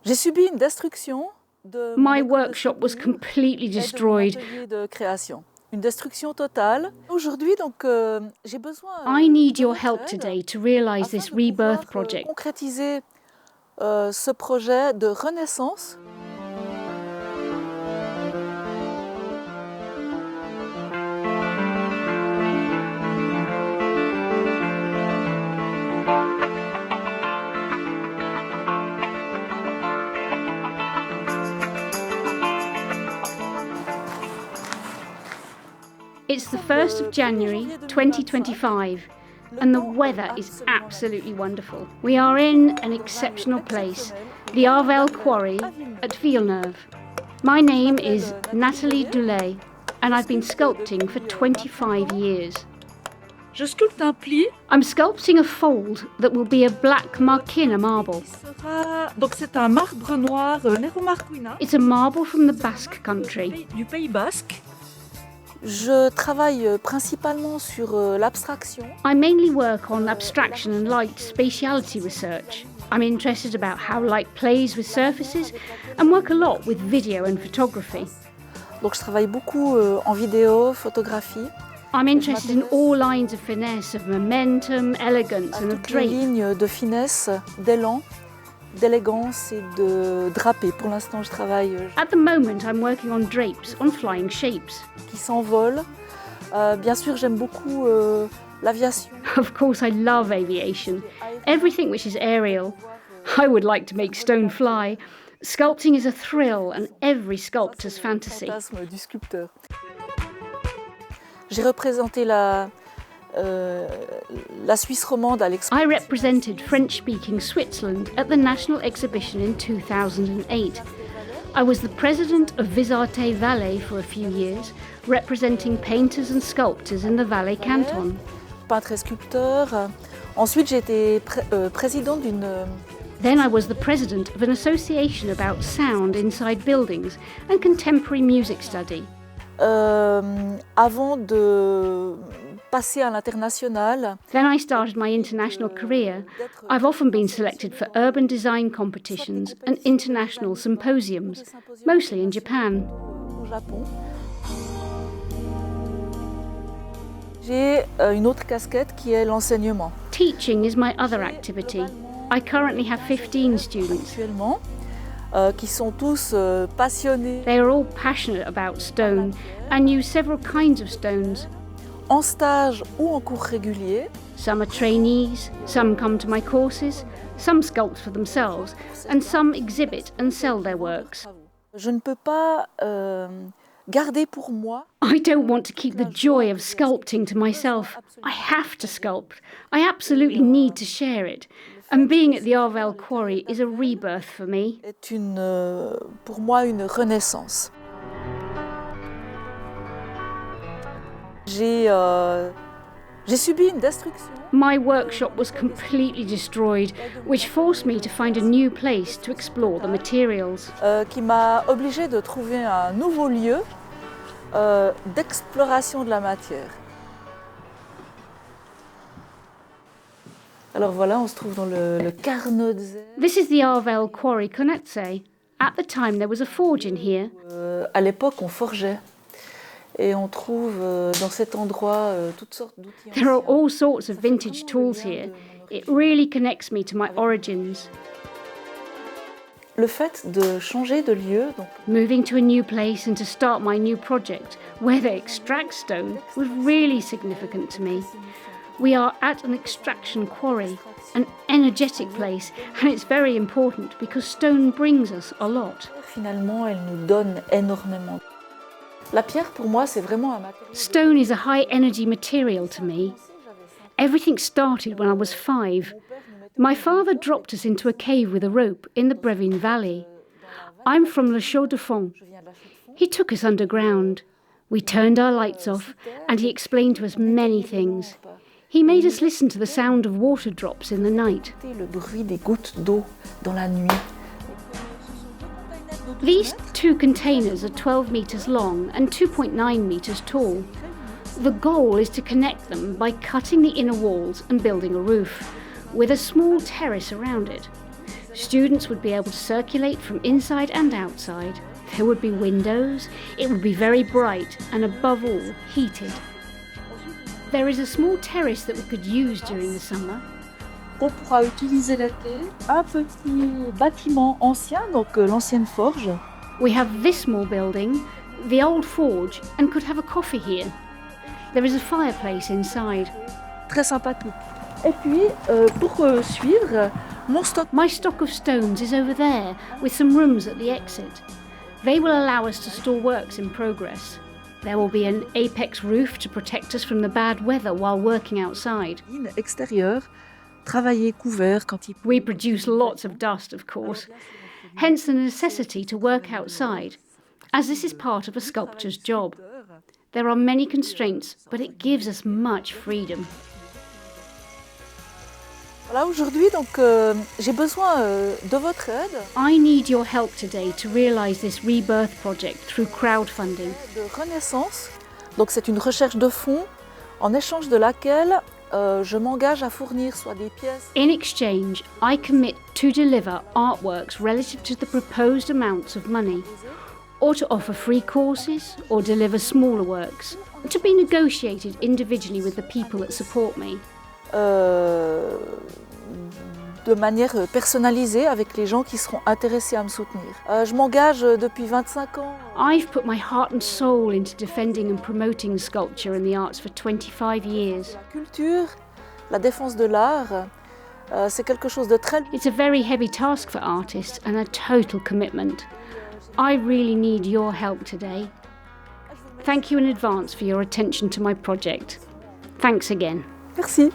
J'ai subi une destruction de My workshop was completely destroyed. de création. Une destruction totale. Aujourd'hui, donc, j'ai besoin. I need your help today to realize this rebirth project. Concrétiser ce projet de renaissance. It's the 1st of January 2025 and the weather is absolutely wonderful. We are in an exceptional place, the Arvel Quarry at Villeneuve. My name is Nathalie Delhaye and I've been sculpting for 25 years. Je sculpte un pli. I'm sculpting a fold that will be a black Marquina marble. Donc c'est un marbre noir Nero-Marquina. It's a marble from the Basque country. Du Pays Basque. Je travaille principalement sur l'abstraction. I mainly work on abstraction and light spatiality research. I'm interested about how light plays with surfaces and work a lot with video and photography. Donc je travaille beaucoup en vidéo, photographie. I'm interested in all lines of finesse, of momentum, elegance and of drape. Lignes de finesse, d'élan, d'élégance et de drapé. Pour l'instant, je travaille. At the moment, I'm working on drapes, on flying shapes. Qui s'envolent. Bien sûr, j'aime beaucoup l'aviation. Of course, I love aviation. Everything which is aerial. I would like to make stone fly. Sculpting is a thrill and every sculptor's fantasy. Fantasme du sculpteur. J'ai représenté la Suisse romande à l'exposition. I represented French-speaking Switzerland at the National Exhibition in 2008. I was the president of Visarte Valais for a few years, representing painters and sculptors in the Valais canton. Peintre et sculpteur. Ensuite, j'ai été présidente d'une. Then I was the president of an association about sound inside buildings and contemporary music study. Avant de passer à l'international. Then I started my international career. I've often been selected for urban design competitions and international symposiums, mostly in Japan. Au Japon. J'ai une autre casquette qui est l'enseignement. Teaching is my other activity. I currently have 15 students. Actuellement. Qui sont tous passionnés. They are all passionate about stone and use several kinds of stones. En stage ou en cours régulier. Some are trainees, some come to my courses, some sculpt for themselves, and some exhibit and sell their works. Je ne peux pas garder pour moi. I don't want to keep the joy of sculpting to myself. I have to sculpt. I absolutely need to share it. And being at the Arvel Quarry is a rebirth for me. C'est pour moi une renaissance. J'ai subi une destruction. My workshop was completely destroyed, which forced me to find a new place to explore the materials. Qui m'a obligée de trouver un nouveau lieu d'exploration de la matière. Alors voilà, on se trouve dans le Carnot de Zère. This is the Arvel Quarry Konetse. At the time there was a forge in here. À l'époque, on forgeait. Et on trouve dans cet endroit toutes sortes d'outils. There are all sorts of vintage tools here. It really connects me to my origins. Le fait de changer de lieu, donc moving to a new place and to start my new project, where they extract stone, was really significant to me. We are at an extraction quarry, an energetic place, and it's very important because stone brings us a lot. Finalement, elle nous donne énormément. La pierre, pour moi, c'est vraiment un matériau. Stone is a high-energy material to me. Everything started when I was 5. My father dropped us into a cave with a rope in the Brevin Valley. I'm from Le Chaux-de-Fonds. He took us underground. We turned our lights off, and he explained to us many things. He made us listen to the sound of water drops in the night. Le bruit des gouttes d'eau dans la nuit. These 2 containers are 12 metres long and 2.9 metres tall. The goal is to connect them by cutting the inner walls and building a roof, with a small terrace around it. Students would be able to circulate from inside and outside. There would be windows, it would be very bright and above all, heated. There is a small terrace that we could use during the summer. On pourra utiliser l'été un petit bâtiment ancien, donc l'ancienne forge. We have this small building, the old forge, and could have a coffee here. There is a fireplace inside. Très sympathique. Et puis, pour suivre, my stock of stones is over there, with some rooms at the exit. They will allow us to store works in progress. There will be an apex roof to protect us from the bad weather while working outside. Extérieur, travailler couvert quand il pleut. We produce lots of dust, of course, hence the necessity to work outside, as this is part of a sculptor's job. There are many constraints, but it gives us much freedom. Voilà, aujourd'hui, donc, j'ai besoin de votre aide. I need your help today to realise this rebirth project through crowdfunding. De renaissance. Donc, c'est une recherche de fonds en échange de laquelle je m'engage à fournir soit des pièces. In exchange, I commit to deliver artworks relative to the proposed amounts of money, or to offer free courses, or deliver smaller works, to be negotiated individually with the people that support me. De manière personnalisée avec les gens qui seront intéressés à me soutenir. Je m'engage depuis 25 ans. I've put my heart and soul into defending and promoting sculpture and the arts for 25 years. La culture, la défense de l'art, c'est quelque chose de très... It's a very heavy task for artists and a total commitment. I really need your help today. Thank you in advance for your attention to my project. Thanks again. Merci.